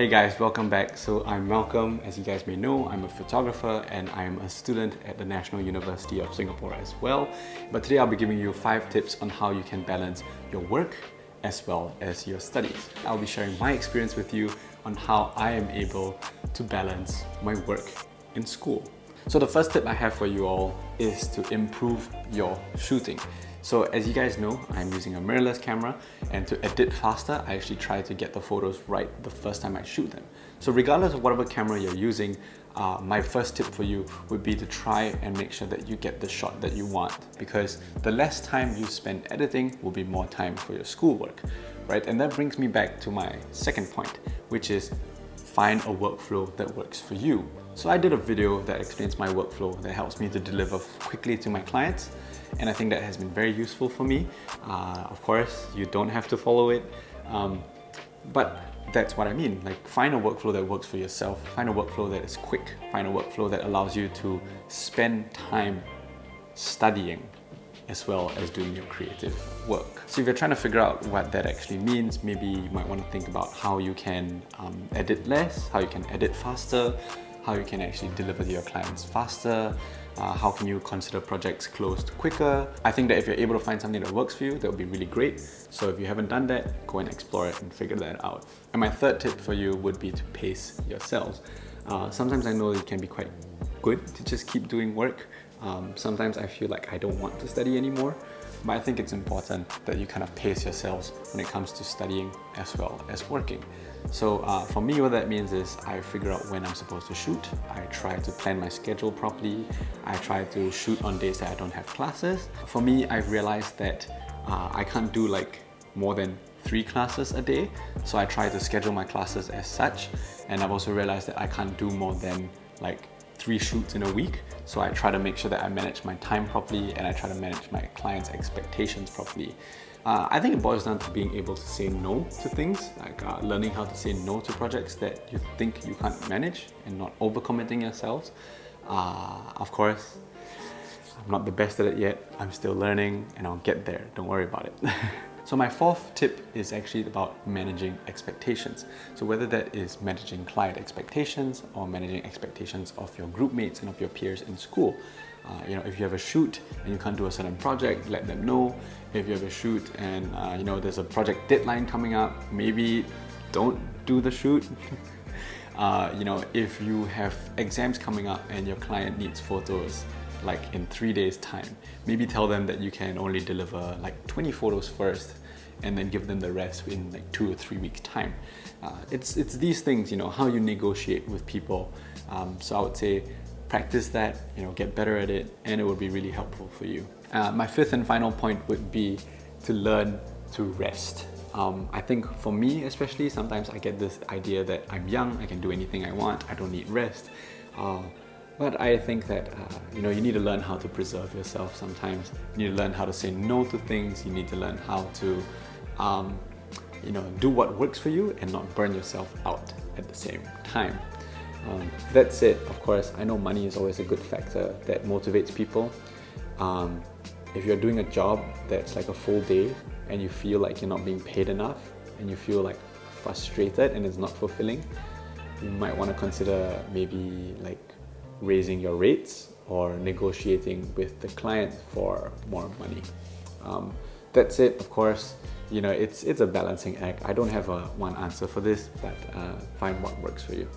Hey guys, welcome back. So I'm Malcolm. As you guys may know, I'm a photographer and I'm a student at the National University of Singapore as well. But today I'll be giving you 5 tips on how you can balance your work as well as your studies. I'll be sharing my experience with you on how I am able to balance my work in school. So the first tip I have for you all is to improve your shooting. So as you guys know, I'm using a mirrorless camera, and to edit faster, I actually try to get the photos right the first time I shoot them. So regardless of whatever camera you're using, my first tip for you would be to try and make sure that you get the shot that you want, because the less time you spend editing will be more time for your schoolwork, right? And that brings me back to my second point, which is find a workflow that works for you. So I did a video that explains my workflow that helps me to deliver quickly to my clients, and I think that has been very useful for me. Of course, you don't have to follow it, but that's what I mean. Like, find a workflow that works for yourself, find a workflow that is quick, find a workflow that allows you to spend time studying as well as doing your creative work. So if you're trying to figure out what that actually means, maybe you might want to think about how you can edit less, how you can edit faster, how you can actually deliver to your clients faster, how can you consider projects closed quicker. I think that if you're able to find something that works for you, that would be really great. So if you haven't done that, go and explore it and figure that out. And my third tip for you would be to pace yourselves. Sometimes I know it can be quite good to just keep doing work. Sometimes I feel like I don't want to study anymore, but I think it's important that you kind of pace yourselves when it comes to studying as well as working. So for me, what that means is I figure out when I'm supposed to shoot. I try to plan my schedule properly. I try to shoot on days that I don't have classes. For me, I've realized that I can't do like more than 3 classes a day. So I try to schedule my classes as such. And I've also realized that I can't do more than like 3 shoots in a week. So I try to make sure that I manage my time properly, and I try to manage my clients' expectations properly. I think it boils down to being able to say no to things, like learning how to say no to projects that you think you can't manage and not overcommitting yourselves. Of course, I'm not the best at it yet. I'm still learning, and I'll get there. Don't worry about it. So my fourth tip is actually about managing expectations. So whether that is managing client expectations or managing expectations of your group mates and of your peers in school. If you have a shoot and you can't do a certain project, let them know. If you have a shoot and there's a project deadline coming up, maybe don't do the shoot. If you have exams coming up and your client needs photos like in 3 days time, maybe tell them that you can only deliver like 20 photos first and then give them the rest in like 2 or 3 weeks time. It's these things, how you negotiate with people. So I would say practice that, get better at it, and it would be really helpful for you. My fifth and final point would be to learn to rest. I think for me especially, sometimes I get this idea that I'm young, I can do anything I want, I don't need rest. But I think that you need to learn how to preserve yourself sometimes. You need to learn how to say no to things. You need to learn how to do what works for you and not burn yourself out at the same time. That said, of course, I know money is always a good factor that motivates people. If you're doing a job that's like a full day and you feel like you're not being paid enough and you feel like frustrated and it's not fulfilling, you might want to consider maybe like raising your rates or negotiating with the client for more money. That's it, of course. It's a balancing act. I don't have one answer for this, but find what works for you.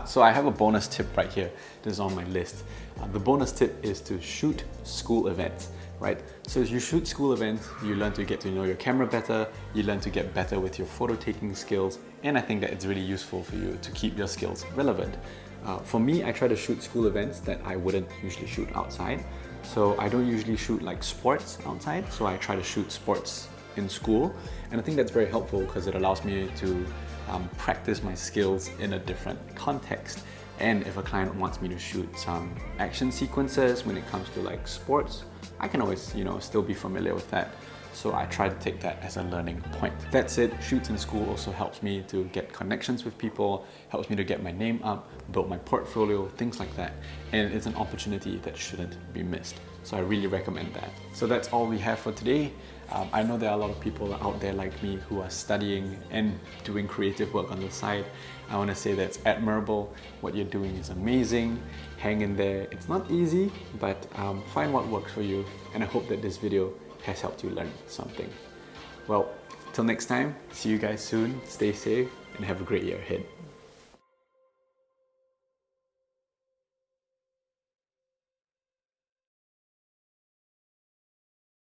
So I have a bonus tip right here. This is on my list. The bonus tip is to shoot school events, right? So as you shoot school events, you learn to get to know your camera better, you learn to get better with your photo taking skills, and I think that it's really useful for you to keep your skills relevant. For me, I try to shoot school events that I wouldn't usually shoot outside. So I don't usually shoot like sports outside, so I try to shoot sports in school. And I think that's very helpful because it allows me to practice my skills in a different context. And if a client wants me to shoot some action sequences when it comes to like sports, I can always, still be familiar with that. So I try to take that as a learning point. That said, shoots in school also helps me to get connections with people, helps me to get my name up, build my portfolio, things like that. And it's an opportunity that shouldn't be missed. So I really recommend that. So that's all we have for today. I know there are a lot of people out there like me who are studying and doing creative work on the side. I want to say that's admirable. What you're doing is amazing. Hang in there. It's not easy, but find what works for you. And I hope that this video has helped you learn something. Well, till next time, see you guys soon. Stay safe and have a great year ahead.